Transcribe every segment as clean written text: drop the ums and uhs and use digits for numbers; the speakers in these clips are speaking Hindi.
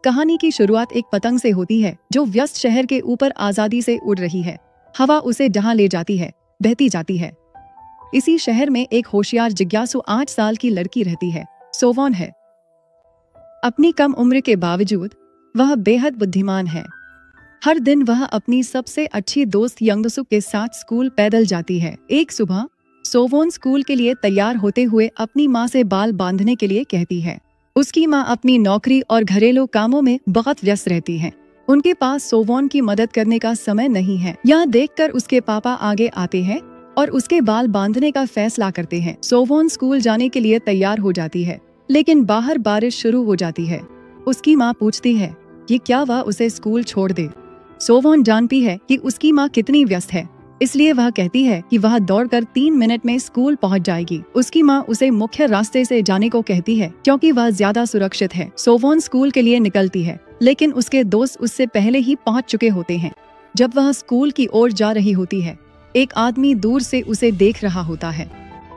कहानी की शुरुआत एक पतंग से होती है जो व्यस्त शहर के ऊपर आजादी से उड़ रही है। हवा उसे जहां ले जाती है, बहती जाती है। इसी शहर में एक होशियार जिज्ञासु 8 साल की लड़की रहती है। सोवॉन है। अपनी कम उम्र के बावजूद वह बेहद बुद्धिमान है। हर दिन वह अपनी सबसे अच्छी दोस्त यंगसु के साथ स्कूल पैदल जाती है। एक सुबह सोवॉन स्कूल के लिए तैयार होते हुए अपनी माँ से बाल बांधने के लिए कहती है। उसकी माँ अपनी नौकरी और घरेलू कामों में बहुत व्यस्त रहती है। उनके पास सोवॉन की मदद करने का समय नहीं है। यह देखकर उसके पापा आगे आते हैं और उसके बाल बांधने का फैसला करते हैं। सोवॉन स्कूल जाने के लिए तैयार हो जाती है, लेकिन बाहर बारिश शुरू हो जाती है। उसकी माँ पूछती है कि क्या वह उसे स्कूल छोड़ दे। सोवॉन जानती है कि उसकी माँ कितनी व्यस्त है, इसलिए वह कहती है कि वह दौड़कर 3 मिनट में स्कूल पहुंच जाएगी। उसकी माँ उसे मुख्य रास्ते से जाने को कहती है क्योंकि वह ज्यादा सुरक्षित है। सोवॉन स्कूल के लिए निकलती है, लेकिन उसके दोस्त उससे पहले ही पहुंच चुके होते हैं। जब वह स्कूल की ओर जा रही होती है, एक आदमी दूर से उसे देख रहा होता है।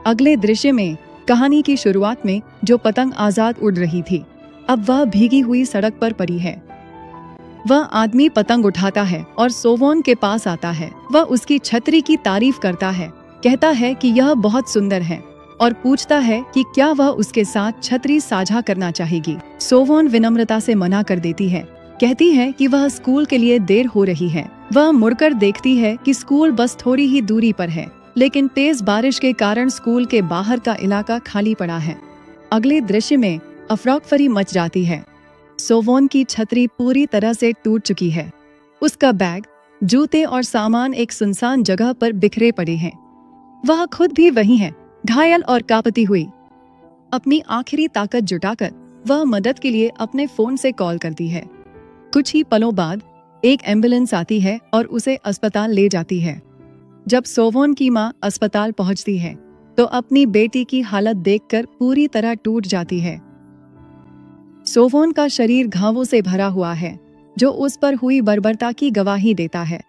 अगले दृश्य में कहानी की शुरुआत में जो पतंग आजाद उड़ रही थी, अब वह भीगी हुई सड़क पर पड़ी है। वह आदमी पतंग उठाता है और सोवॉन के पास आता है। वह उसकी छतरी की तारीफ करता है, कहता है कि यह बहुत सुंदर है और पूछता है कि क्या वह उसके साथ छतरी साझा करना चाहेगी। सोवॉन विनम्रता से मना कर देती है, कहती है कि वह स्कूल के लिए देर हो रही है। वह मुड़कर देखती है कि स्कूल बस थोड़ी ही दूरी पर है, लेकिन तेज बारिश के कारण स्कूल के बाहर का इलाका खाली पड़ा है। अगले दृश्य में अफरा-तफरी मच जाती है। सोवॉन की छतरी पूरी तरह से टूट चुकी है। उसका बैग, जूते और सामान एक सुनसान जगह पर बिखरे पड़े हैं। वह खुद भी वहीं है, घायल और कांपती हुई। अपनी आखिरी ताकत जुटाकर वह मदद के लिए अपने फोन से कॉल करती है। कुछ ही पलों बाद एक एम्बुलेंस आती है और उसे अस्पताल ले जाती है। जब सोवॉन की माँ अस्पताल पहुंचती है तो अपनी बेटी की हालत देखकर पूरी तरह टूट जाती है। सोवॉन का शरीर घावों से भरा हुआ है, जो उस पर हुई बर्बरता की गवाही देता है।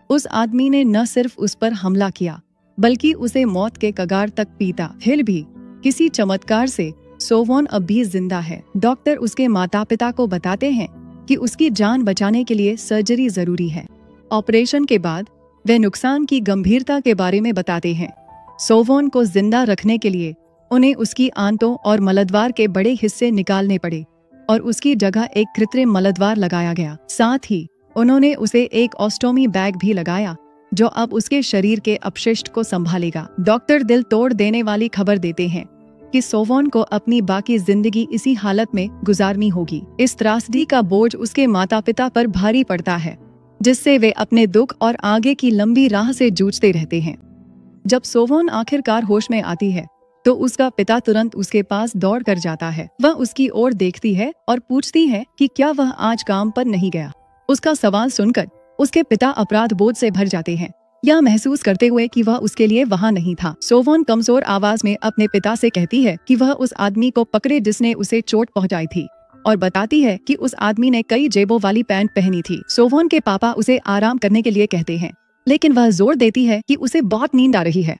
उस आदमी ने न सिर्फ उस पर हमला किया, बल्कि उसे मौत के कगार तक पीटा। फिर भी किसी चमत्कार से सोवॉन अब भी जिंदा है। डॉक्टर उसके माता पिता को बताते हैं कि उसकी जान बचाने के लिए सर्जरी जरूरी है। ऑपरेशन के बाद वे नुकसान की गंभीरता के बारे में बताते हैं। सोवॉन को जिंदा रखने के लिए उन्हें उसकी आंतों और मलद्वार के बड़े हिस्से निकालने पड़े और उसकी जगह एक कृत्रिम मलद्वार लगाया गया। साथ ही उन्होंने उसे एक ऑस्टोमी बैग भी लगाया, जो अब उसके शरीर के अपशिष्ट को संभालेगा। डॉक्टर दिल तोड़ देने वाली खबर देते हैं कि सोवॉन को अपनी बाकी जिंदगी इसी हालत में गुजारनी होगी। इस त्रासदी का बोझ उसके माता पिता पर भारी पड़ता है, जिससे वे अपने दुख और आगे की लंबी राह से जूझते रहते हैं। जब सोवॉन आखिरकार होश में आती है तो उसका पिता तुरंत उसके पास दौड़ कर जाता है। वह उसकी ओर देखती है और पूछती है कि क्या वह आज काम पर नहीं गया। उसका सवाल सुनकर उसके पिता अपराध बोध से भर जाते हैं, यह महसूस करते हुए कि वह उसके लिए वहाँ नहीं था। सोवॉन कमजोर आवाज में अपने पिता से कहती है कि वह उस आदमी को पकड़े जिसने उसे चोट पहुँचाई थी, और बताती है कि उस आदमी ने कई जेबों वाली पैंट पहनी थी। सोवॉन के पापा उसे आराम करने के लिए कहते हैं, लेकिन वह जोर देती है कि उसे बहुत नींद आ रही है।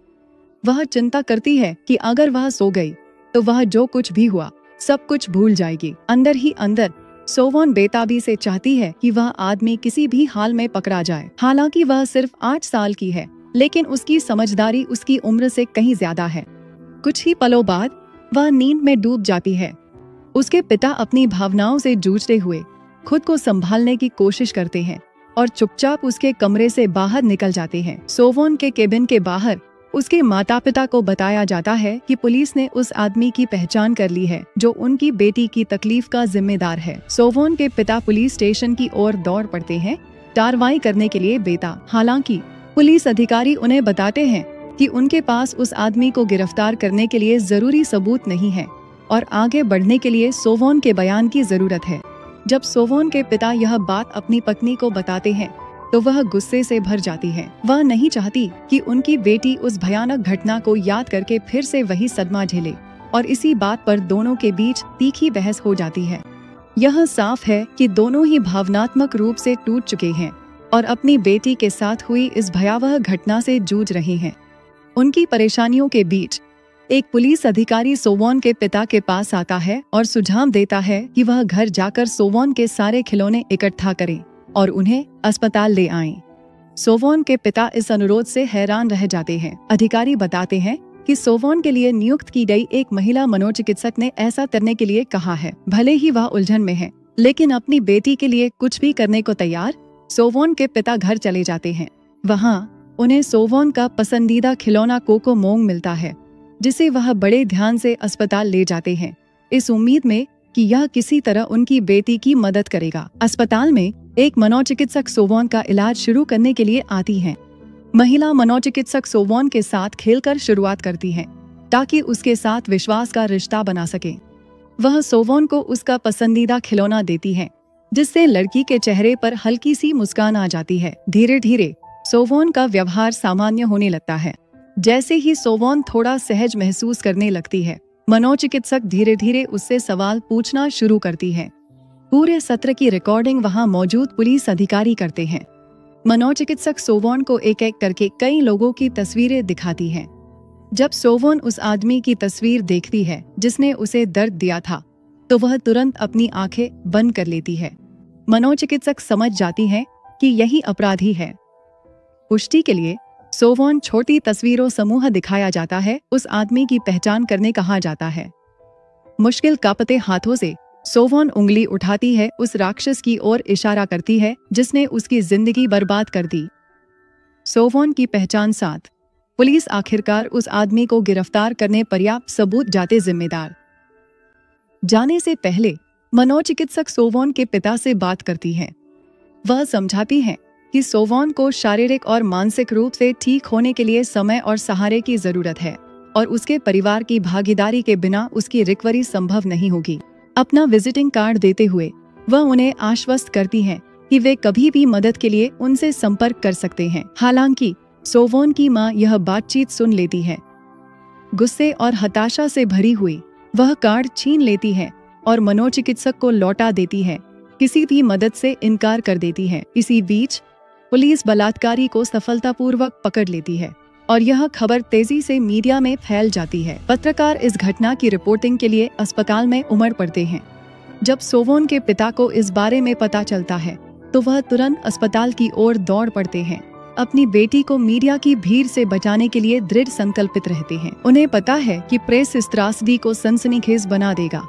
वह चिंता करती है कि अगर वह सो गई तो वह जो कुछ भी हुआ सब कुछ भूल जाएगी। अंदर ही अंदर सोवॉन बेताबी से चाहती है कि वह आदमी किसी भी हाल में पकड़ा जाए। हालांकि वह सिर्फ 8 साल की है, लेकिन उसकी समझदारी उसकी उम्र से कहीं ज्यादा है। कुछ ही पलों बाद वह नींद में डूब जाती है। उसके पिता अपनी भावनाओं से जूझते हुए खुद को संभालने की कोशिश करते हैं और चुपचाप उसके कमरे से बाहर निकल जाते हैं। सोवॉन के केबिन के बाहर उसके माता पिता को बताया जाता है कि पुलिस ने उस आदमी की पहचान कर ली है जो उनकी बेटी की तकलीफ का जिम्मेदार है। सोवॉन के पिता पुलिस स्टेशन की ओर दौड़ पड़ते हैं, कार्रवाई करने के लिए बेताब। हालांकि पुलिस अधिकारी उन्हें बताते हैं कि उनके पास उस आदमी को गिरफ्तार करने के लिए जरूरी सबूत नहीं है और आगे बढ़ने के लिए सोवॉन के बयान की जरूरत है। जब सोवॉन के पिता यह बात अपनी पत्नी को बताते हैं तो वह गुस्से से भर जाती है। वह नहीं चाहती कि उनकी बेटी उस भयानक घटना को याद करके फिर से वही सदमा झेले, और इसी बात पर दोनों के बीच तीखी बहस हो जाती है। यह साफ है कि दोनों ही भावनात्मक रूप से टूट चुके हैं और अपनी बेटी के साथ हुई इस भयावह घटना से जूझ रहे हैं। उनकी परेशानियों के बीच एक पुलिस अधिकारी सोवॉन के पिता के पास आता है और सुझाव देता है कि वह घर जाकर सोवॉन के सारे खिलौने इकट्ठा करें और उन्हें अस्पताल ले आएं। सोवॉन के पिता इस अनुरोध से हैरान रह जाते हैं। अधिकारी बताते हैं कि सोवॉन के लिए नियुक्त की गई एक महिला मनोचिकित्सक ने ऐसा करने के लिए कहा है। भले ही वह उलझन में है, लेकिन अपनी बेटी के लिए कुछ भी करने को तैयार सोवॉन के पिता घर चले जाते हैं। वहाँ उन्हें सोवॉन का पसंदीदा खिलौना कोको मोंग मिलता है, जिसे वह बड़े ध्यान से अस्पताल ले जाते हैं, इस उम्मीद में कि यह किसी तरह उनकी बेटी की मदद करेगा। अस्पताल में एक मनोचिकित्सक सोवॉन का इलाज शुरू करने के लिए आती है। महिला मनोचिकित्सक सोवॉन के साथ खेलकर शुरुआत करती है ताकि उसके साथ विश्वास का रिश्ता बना सके। वह सोवॉन को उसका पसंदीदा खिलौना देती है, जिससे लड़की के चेहरे पर हल्की सी मुस्कान आ जाती है। धीरे धीरे सोवॉन का व्यवहार सामान्य होने लगता है। जैसे ही सोवॉन थोड़ा सहज महसूस करने लगती है, मनोचिकित्सक धीरे धीरे उससे सवाल पूछना शुरू करती है। पूरे सत्र की रिकॉर्डिंग वहां मौजूद पुलिस अधिकारी करते हैं। मनोचिकित्सक सोवॉन को एक एक करके कई लोगों की तस्वीरें दिखाती है। जब सोवॉन उस आदमी की तस्वीर देखती है जिसने उसे दर्द दिया था, तो वह तुरंत अपनी आंखें बंद कर लेती है। मनोचिकित्सक समझ जाती है कि यही अपराधी है। पुष्टि के लिए सोवॉन छोटी तस्वीरों समूह दिखाया जाता है। उस आदमी की पहचान करने कहा जाता है। मुश्किल कांपते हाथों से सोवॉन उंगली उठाती है, उस राक्षस की ओर इशारा करती है जिसने उसकी जिंदगी बर्बाद कर दी। सोवॉन की पहचान साथ पुलिस आखिरकार उस आदमी को गिरफ्तार करने पर्याप्त सबूत जाते जिम्मेदार। जाने से पहले मनोचिकित्सक सोवॉन के पिता से बात करती है। वह समझाती है कि सोवॉन को शारीरिक और मानसिक रूप से ठीक होने के लिए समय और सहारे की जरूरत है और उसके परिवार की भागीदारी के बिना उसकी रिकवरी संभव नहीं होगी। अपना विजिटिंग कार्ड देते हुए वह उन्हें आश्वस्त करती है कि वे कभी भी मदद के लिए उनसे संपर्क कर सकते हैं। हालांकि सोवॉन की मां यह बातचीत सुन लेती है। गुस्से और हताशा से भरी हुई वह कार्ड छीन लेती है और मनोचिकित्सक को लौटा देती है, किसी भी मदद से इनकार कर देती है। इसी बीच पुलिस बलात्कारी को सफलतापूर्वक पकड़ लेती है और यह खबर तेजी से मीडिया में फैल जाती है। पत्रकार इस घटना की रिपोर्टिंग के लिए अस्पताल में उमड़ पड़ते हैं। जब सोवॉन के पिता को इस बारे में पता चलता है, तो वह तुरंत अस्पताल की ओर दौड़ पड़ते हैं। अपनी बेटी को मीडिया की भीड़ से बचाने के लिए दृढ़ संकल्पित रहते हैं। उन्हें पता है कि प्रेस इस त्रासदी को सनसनीखेज बना देगा,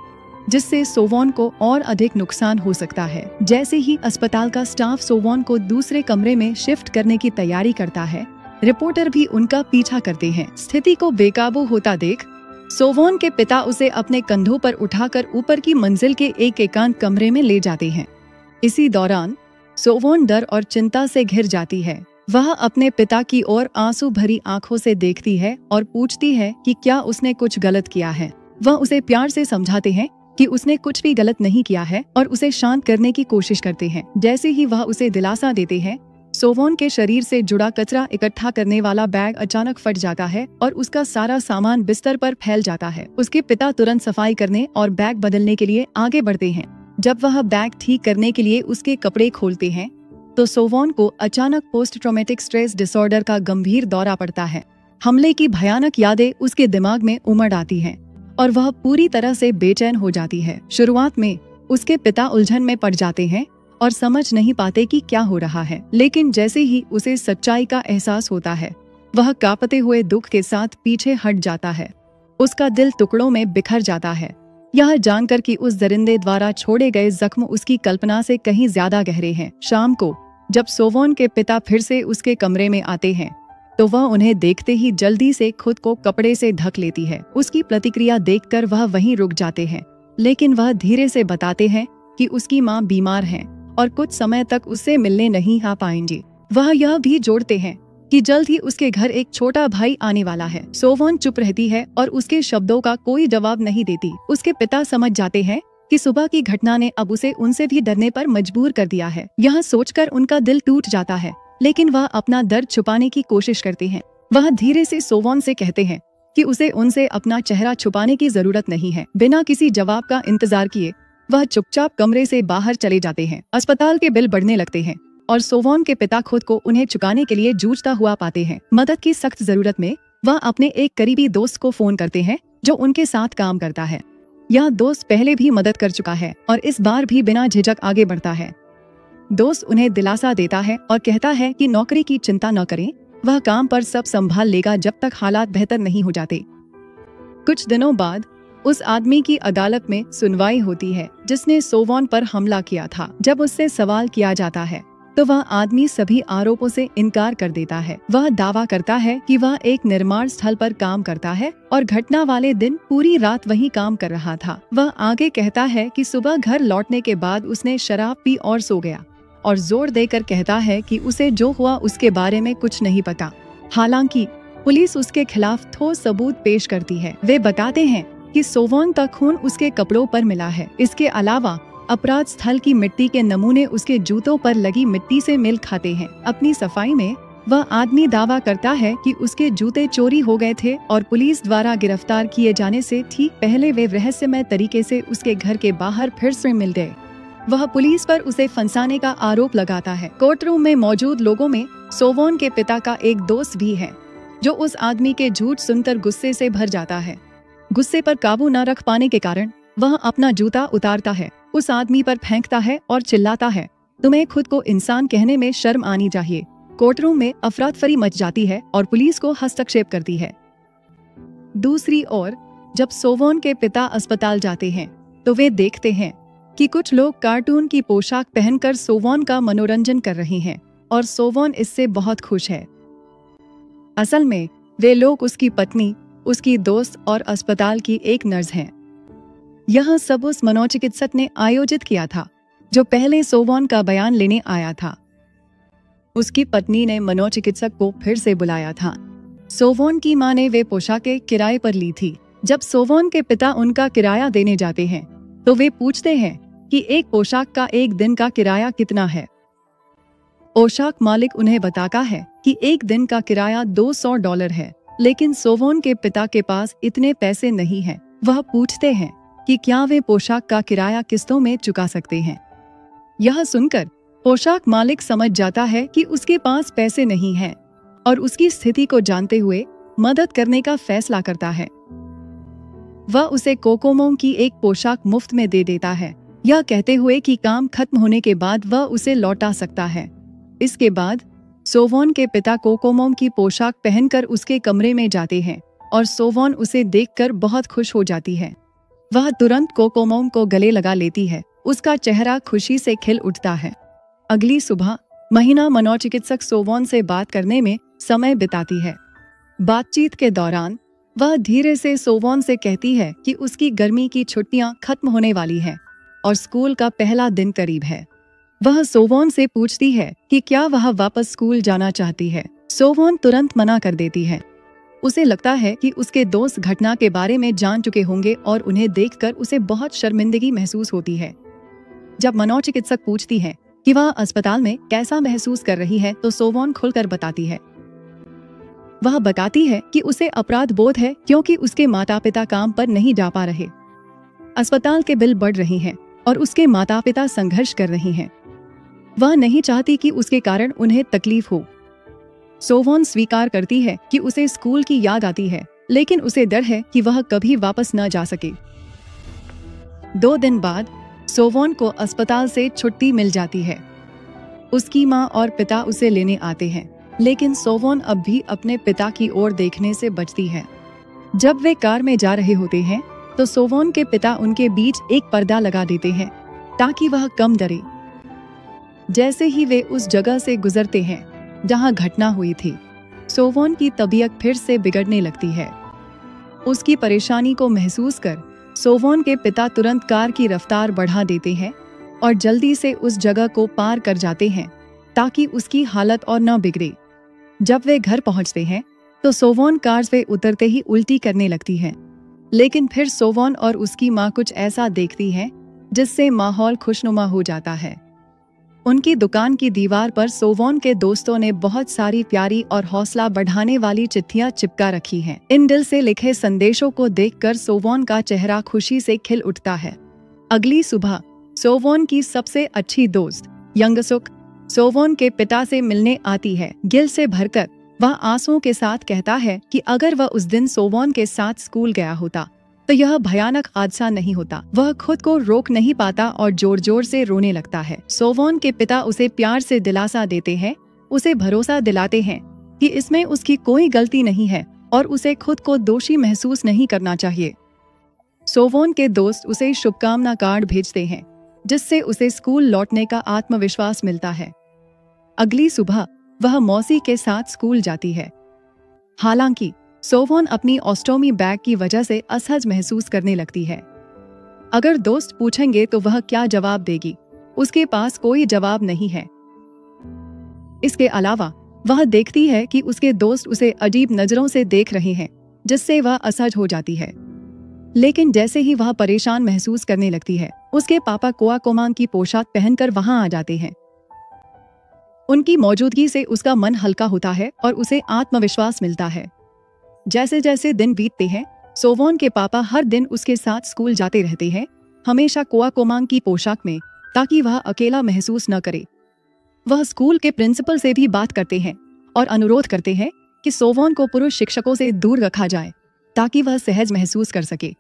जिससे सोवॉन को और अधिक नुकसान हो सकता है। जैसे ही अस्पताल का स्टाफ सोवॉन को दूसरे कमरे में शिफ्ट करने की तैयारी करता है, रिपोर्टर भी उनका पीछा करते हैं। स्थिति को बेकाबू होता देख सोवॉन के पिता उसे अपने कंधों पर उठाकर ऊपर की मंजिल के एक एकांत कमरे में ले जाते हैं। इसी दौरान सोवॉन डर और चिंता से घिर जाती है। वह अपने पिता की ओर आंसू भरी आंखों से देखती है और पूछती है कि क्या उसने कुछ गलत किया है। वह उसे प्यार से समझाते हैं कि उसने कुछ भी गलत नहीं किया है और उसे शांत करने की कोशिश करते हैं। जैसे ही वह उसे दिलासा देते हैं, सोवॉन के शरीर से जुड़ा कचरा इकट्ठा करने वाला बैग अचानक फट जाता है और उसका सारा सामान बिस्तर पर फैल जाता है। उसके पिता तुरंत सफाई करने और बैग बदलने के लिए आगे बढ़ते हैं। जब वह बैग ठीक करने के लिए उसके कपड़े खोलते हैं, तो सोवॉन को अचानक पोस्ट ट्रॉमेटिक स्ट्रेस डिसऑर्डर का गंभीर दौरा पड़ता है। हमले की भयानक यादें उसके दिमाग में उमड़ आती हैं और वह पूरी तरह से बेचैन हो जाती है। शुरुआत में उसके पिता उलझन में पड़ जाते हैं और समझ नहीं पाते कि क्या हो रहा है, लेकिन जैसे ही उसे सच्चाई का एहसास होता है, वह कांपते हुए दुख के साथ पीछे हट जाता है। उसका दिल टुकड़ों में बिखर जाता है, यह जानकर कि उस दरिंदे द्वारा छोड़े गए जख्म उसकी कल्पना से कहीं ज्यादा गहरे हैं। शाम को जब सोवॉन के पिता फिर से उसके कमरे में आते हैं, तो वह उन्हें देखते ही जल्दी से खुद को कपड़े से ढक लेती है। उसकी प्रतिक्रिया देखकर वह वहीं रुक जाते हैं, लेकिन वह धीरे से बताते हैं कि उसकी मां बीमार हैं और कुछ समय तक उससे मिलने नहीं आ पाएंगे। वह यह भी जोड़ते हैं कि जल्द ही उसके घर एक छोटा भाई आने वाला है। सोवॉन चुप रहती है और उसके शब्दों का कोई जवाब नहीं देती। उसके पिता समझ जाते हैं कि सुबह की घटना ने अब उसे उनसे भी डरने पर मजबूर कर दिया है। यह सोचकर उनका दिल टूट जाता है, लेकिन वह अपना दर्द छुपाने की कोशिश करते हैं। वह धीरे से सोवॉन से कहते हैं कि उसे उनसे अपना चेहरा छुपाने की जरूरत नहीं है। बिना किसी जवाब का इंतजार किए वह चुपचाप कमरे से बाहर चले जाते हैं। अस्पताल के बिल बढ़ने लगते हैं और सोवॉन के पिता खुद को उन्हें चुकाने के लिए जूझता हुआ पाते हैं। मदद की सख्त जरूरत में वह अपने एक करीबी दोस्त को फोन करते हैं जो उनके साथ काम करता है। यह दोस्त पहले भी मदद कर चुका है और इस बार भी बिना झिझक आगे बढ़ता है। दोस्त उन्हें दिलासा देता है और कहता है कि नौकरी की चिंता न करें, वह काम पर सब संभाल लेगा जब तक हालात बेहतर नहीं हो जाते। कुछ दिनों बाद उस आदमी की अदालत में सुनवाई होती है जिसने सोवॉन पर हमला किया था। जब उससे सवाल किया जाता है तो वह आदमी सभी आरोपों से इनकार कर देता है। वह दावा करता है कि वह एक निर्माण स्थल पर काम करता है और घटना वाले दिन पूरी रात वहीं काम कर रहा था। वह आगे कहता है कि सुबह घर लौटने के बाद उसने शराब पी और सो गया, और जोर देकर कहता है कि उसे जो हुआ उसके बारे में कुछ नहीं पता। हालांकि पुलिस उसके खिलाफ ठोस सबूत पेश करती है। वे बताते हैं कि सोवॉन का खून उसके कपड़ों पर मिला है। इसके अलावा अपराध स्थल की मिट्टी के नमूने उसके जूतों पर लगी मिट्टी से मेल खाते हैं। अपनी सफाई में वह आदमी दावा करता है कि उसके जूते चोरी हो गए थे और पुलिस द्वारा गिरफ्तार किए जाने से ठीक पहले वे रहस्यमय तरीके से उसके घर के बाहर फिर से मिल गए। वह पुलिस पर उसे फंसाने का आरोप लगाता है। कोर्ट रूम में मौजूद लोगों में सोवॉन के पिता का एक दोस्त भी है जो उस आदमी के झूठ सुनकर गुस्से से भर जाता है। गुस्से पर काबू न रख पाने के कारण वह अपना जूता उतारता है, उस आदमी पर फेंकता है और चिल्लाता है, तुम्हें खुद को इंसान कहने में शर्म आनी चाहिए। कोर्ट रूम में अफरातफरी मच जाती है और पुलिस को हस्तक्षेप करती है। दूसरी ओर जब सोवॉन के पिता अस्पताल जाते हैं तो वे देखते हैं कि कुछ लोग कार्टून की पोशाक पहनकर सोवॉन का मनोरंजन कर रहे हैं और सोवॉन इससे बहुत खुश है। असल में वे लोग उसकी पत्नी, उसकी दोस्त और अस्पताल की एक नर्स हैं। यह सब उस मनोचिकित्सक ने आयोजित किया था जो पहले सोवॉन का बयान लेने आया था। उसकी पत्नी ने मनोचिकित्सक को फिर से बुलाया था। सोवॉन की मां ने वे पोशाकें किराए पर ली थी। जब सोवॉन के पिता उनका किराया देने जाते हैं तो वे पूछते हैं कि एक पोशाक का एक दिन का किराया कितना है। पोशाक मालिक उन्हें बताता है कि एक दिन का किराया $200 है, लेकिन सोवॉन के पिता के पास इतने पैसे नहीं हैं। वह पूछते हैं कि क्या वे पोशाक का किराया किस्तों में चुका सकते हैं। यह सुनकर पोशाक मालिक समझ जाता है कि उसके पास पैसे नहीं हैं और उसकी स्थिति को जानते हुए मदद करने का फैसला करता है। वह उसे कोकोमो की एक पोशाक मुफ्त में दे देता है, यह कहते हुए कि काम खत्म होने के बाद वह उसे लौटा सकता है। इसके बाद सोवॉन के पिता कोकोमो की पोशाक पहनकर उसके कमरे में जाते हैं और सोवॉन उसे देखकर बहुत खुश हो जाती है। वह तुरंत कोकोमो को गले लगा लेती है। उसका चेहरा खुशी से खिल उठता है। अगली सुबह महिला मनोचिकित्सक सोवॉन से बात करने में समय बिताती है। बातचीत के दौरान वह धीरे से सोवॉन से कहती है कि उसकी गर्मी की छुट्टियां खत्म होने वाली हैं और स्कूल का पहला दिन करीब है। वह सोवॉन से पूछती है कि क्या वह वापस स्कूल जाना चाहती है। सोवॉन तुरंत मना कर देती है। उसे लगता है कि उसके दोस्त घटना के बारे में जान चुके होंगे और उन्हें देखकर उसे बहुत शर्मिंदगी महसूस होती है। जब मनोचिकित्सक पूछती है कि वह अस्पताल में कैसा महसूस कर रही है तो सोवॉन खुलकर बताती है। वह बताती है कि उसे अपराध बोध है क्योंकि उसके माता पिता काम पर नहीं जा पा रहे। अस्पताल के बिल बढ़ रहे हैं और उसके माता पिता संघर्ष कर रहे हैं। वह नहीं चाहती कि उसके कारण उन्हें तकलीफ हो। सोवॉन स्वीकार करती है कि उसे स्कूल की याद आती है, लेकिन उसे डर है कि वह कभी वापस न जा सके। 2 दिन बाद सोवॉन को अस्पताल से छुट्टी मिल जाती है। उसकी माँ और पिता उसे लेने आते हैं, लेकिन सोवॉन अब भी अपने पिता की ओर देखने से बचती है। जब वे कार में जा रहे होते हैं तो सोवॉन के पिता उनके बीच एक पर्दा लगा देते हैं ताकि वह कम डरे। जैसे ही वे उस जगह से गुजरते हैं जहां घटना हुई थी, सोवॉन की तबीयत फिर से बिगड़ने लगती है। उसकी परेशानी को महसूस कर सोवॉन के पिता तुरंत कार की रफ्तार बढ़ा देते हैं और जल्दी से उस जगह को पार कर जाते हैं ताकि उसकी हालत और न बिगड़े। जब वे घर पहुंचते हैं तो सोवॉन कार से उतरते ही उल्टी करने लगती है, लेकिन फिर सोवॉन और उसकी माँ कुछ ऐसा देखती हैं जिससे माहौल खुशनुमा हो जाता है। उनकी दुकान की दीवार पर सोवॉन के दोस्तों ने बहुत सारी प्यारी और हौसला बढ़ाने वाली चिट्ठियां चिपका रखी हैं। इन दिल से लिखे संदेशों को देखकर सोवॉन का चेहरा खुशी से खिल उठता है। अगली सुबह सोवॉन की सबसे अच्छी दोस्त यंगसुक सोवॉन के पिता से मिलने आती है। गिल से भरकर वह आंसुओं के साथ कहता है कि अगर वह उस दिन सोवॉन के साथ स्कूल गया होता तो यह भयानक हादसा नहीं होता। वह खुद को रोक नहीं पाता और जोर जोर से रोने लगता है। सोवॉन के पिता उसे प्यार से दिलासा देते हैं, उसे भरोसा दिलाते हैं कि इसमें उसकी कोई गलती नहीं है और उसे खुद को दोषी महसूस नहीं करना चाहिए। सोवॉन के दोस्त उसे शुभकामना कार्ड भेजते हैं जिससे उसे स्कूल लौटने का आत्मविश्वास मिलता है। अगली सुबह वह मौसी के साथ स्कूल जाती है। हालांकि सोवॉन अपनी ऑस्टोमी बैग की वजह से असहज महसूस करने लगती है। अगर दोस्त पूछेंगे तो वह क्या जवाब देगी? उसके पास कोई जवाब नहीं है। इसके अलावा वह देखती है कि उसके दोस्त उसे अजीब नजरों से देख रहे हैं जिससे वह असहज हो जाती है। लेकिन जैसे ही वह परेशान महसूस करने लगती है, उसके पापा कोआकोमांग की पोशाक पहनकर वहां आ जाते हैं। उनकी मौजूदगी से उसका मन हल्का होता है और उसे आत्मविश्वास मिलता है। जैसे जैसे दिन बीतते हैं, सोवॉन के पापा हर दिन उसके साथ स्कूल जाते रहते हैं, हमेशा कोआकोमांग की पोशाक में, ताकि वह अकेला महसूस न करे। वह स्कूल के प्रिंसिपल से भी बात करते हैं और अनुरोध करते हैं कि सोवॉन को पुरुष शिक्षकों से दूर रखा जाए ताकि वह सहज महसूस कर सके।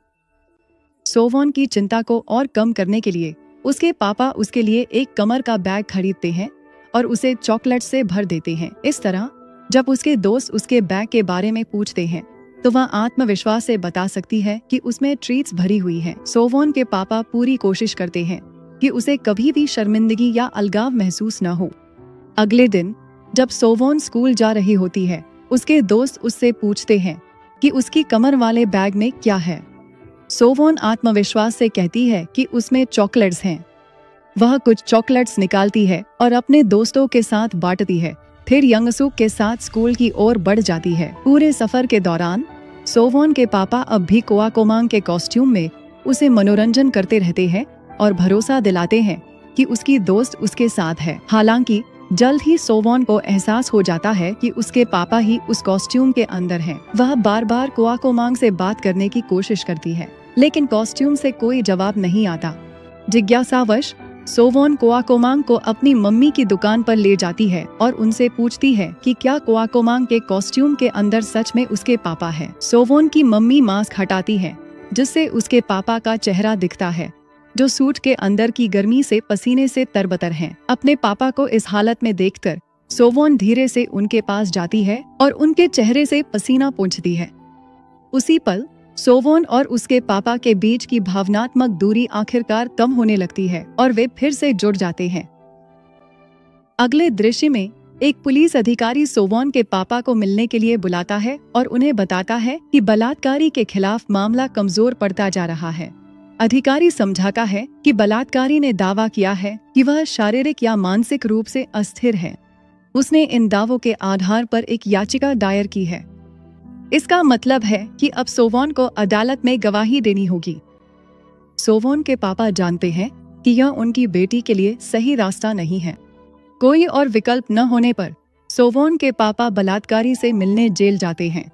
सोवॉन की चिंता को और कम करने के लिए उसके पापा उसके लिए एक कमर का बैग खरीदते हैं और उसे चॉकलेट से भर देते हैं। इस तरह जब उसके दोस्त उसके बैग के बारे में पूछते हैं तो वह आत्मविश्वास से बता सकती है कि उसमें ट्रीट्स भरी हुई हैं। सोवॉन के पापा पूरी कोशिश करते हैं कि उसे कभी भी शर्मिंदगी या अलगाव महसूस न हो। अगले दिन जब सोवॉन स्कूल जा रही होती है, उसके दोस्त उससे पूछते हैं कि उसकी कमर वाले बैग में क्या है। सोवॉन आत्मविश्वास से कहती है कि उसमें चॉकलेट्स हैं। वह कुछ चॉकलेट्स निकालती है और अपने दोस्तों के साथ बांटती है, फिर यंगसूक के साथ स्कूल की ओर बढ़ जाती है। पूरे सफर के दौरान सोवॉन के पापा अब भी कोआकोमांग के कॉस्ट्यूम में उसे मनोरंजन करते रहते हैं और भरोसा दिलाते हैं कि उसकी दोस्त उसके साथ है। हालांकि जल्द ही सोवॉन को एहसास हो जाता है कि उसके पापा ही उस कॉस्ट्यूम के अंदर हैं। वह बार बार कोआकोमांग से बात करने की कोशिश करती है, लेकिन कॉस्ट्यूम से कोई जवाब नहीं आता। जिज्ञासावश सोवॉन कोआकोमांग को अपनी मम्मी की दुकान पर ले जाती है और उनसे पूछती है कि क्या कोआकोमांग के कॉस्ट्यूम के अंदर सच में उसके पापा हैं। सोवॉन की मम्मी मास्क हटाती है जिससे उसके पापा का चेहरा दिखता है, जो सूट के अंदर की गर्मी से पसीने से तरबतर हैं। अपने पापा को इस हालत में देखकर सोवॉन धीरे से उनके पास जाती है और उनके चेहरे से पसीना पोंछती है। उसी पल सोवॉन और उसके पापा के बीच की भावनात्मक दूरी आखिरकार कम होने लगती है और वे फिर से जुड़ जाते हैं। अगले दृश्य में एक पुलिस अधिकारी सोवॉन के पापा को मिलने के लिए बुलाता है और उन्हें बताता है कि बलात्कारी के खिलाफ मामला कमजोर पड़ता जा रहा है। अधिकारी समझाता है कि बलात्कारी ने दावा किया है कि वह शारीरिक या मानसिक रूप से अस्थिर है। उसने इन दावों के आधार पर एक याचिका दायर की है। इसका मतलब है कि अब सोवॉन को अदालत में गवाही देनी होगी। सोवॉन के पापा जानते हैं कि यह उनकी बेटी के लिए सही रास्ता नहीं है। कोई और विकल्प न होने पर सोवॉन के पापा बलात्कारी से मिलने जेल जाते हैं।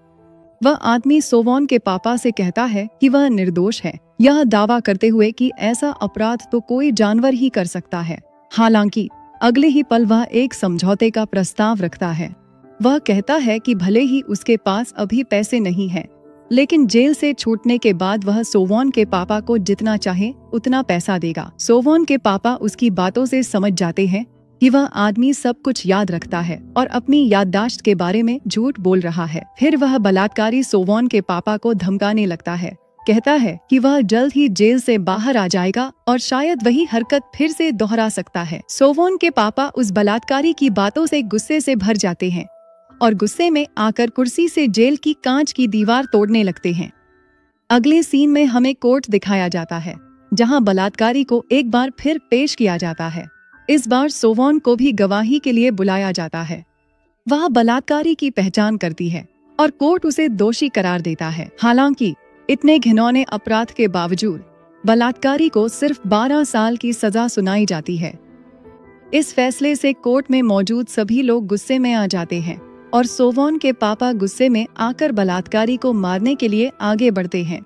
वह आदमी सोवॉन के पापा से कहता है कि वह निर्दोष है, यह दावा करते हुए कि ऐसा अपराध तो कोई जानवर ही कर सकता है। हालांकि अगले ही पल वह एक समझौते का प्रस्ताव रखता है। वह कहता है कि भले ही उसके पास अभी पैसे नहीं हैं, लेकिन जेल से छूटने के बाद वह सोवॉन के पापा को जितना चाहे उतना पैसा देगा। सोवॉन के पापा उसकी बातों से समझ जाते हैं कि वह आदमी सब कुछ याद रखता है और अपनी याददाश्त के बारे में झूठ बोल रहा है। फिर वह बलात्कारी सोवॉन के पापा को धमकाने लगता है, कहता है कि वह जल्द ही जेल से बाहर आ जाएगा और शायद वही हरकत फिर से दोहरा सकता है। सोवॉन के पापा उस बलात्कारी की बातों से गुस्से से भर जाते हैं और गुस्से में आकर कुर्सी से जेल की कांच की दीवार तोड़ने लगते हैं। अगले सीन में हमें कोर्ट दिखाया जाता है, जहां बलात्कारी को एक बार फिर पेश किया जाता है। इस बार सोवॉन को भी गवाही के लिए बुलाया जाता है। वह बलात्कारी की पहचान करती है और कोर्ट उसे दोषी करार देता है। हालांकि इतने घिनौने अपराध के बावजूद बलात्कारी को सिर्फ 12 साल की सजा सुनाई जाती है। इस फैसले से कोर्ट में मौजूद सभी लोग गुस्से में आ जाते हैं और सोवॉन के पापा गुस्से में आकर बलात्कारी को मारने के लिए आगे बढ़ते हैं।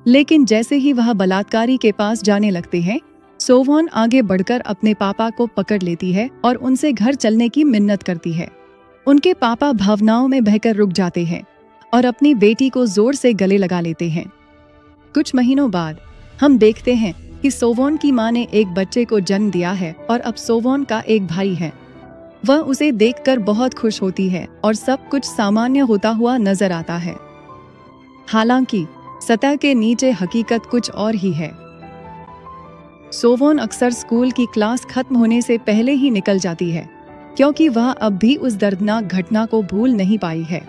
लेकिन जैसे ही वह बलात्कारी के पास जाने लगते हैं, सोवॉन आगे बढ़कर अपने पापा को पकड़ लेती है और उनसे घर चलने की मिन्नत करती है। उनके पापा भावनाओं में बहकर रुक जाते हैं और अपनी बेटी को जोर से गले लगा लेते हैं। कुछ महीनों बाद हम देखते हैं कि सोवॉन की मां ने एक बच्चे को जन्म दिया है और अब सोवॉन का एक भाई है। वह उसे देखकर बहुत खुश होती है और सब कुछ सामान्य होता हुआ नजर आता है। हालांकि सतह के नीचे हकीकत कुछ और ही है। सोवॉन अक्सर स्कूल की क्लास खत्म होने से पहले ही निकल जाती है, क्योंकि वह अब भी उस दर्दनाक घटना को भूल नहीं पाई है।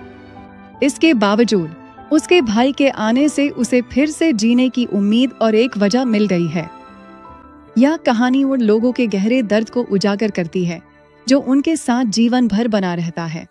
इसके बावजूद उसके भाई के आने से उसे फिर से जीने की उम्मीद और एक वजह मिल गई है। यह कहानी उन लोगों के गहरे दर्द को उजागर करती है जो उनके साथ जीवन भर बना रहता है।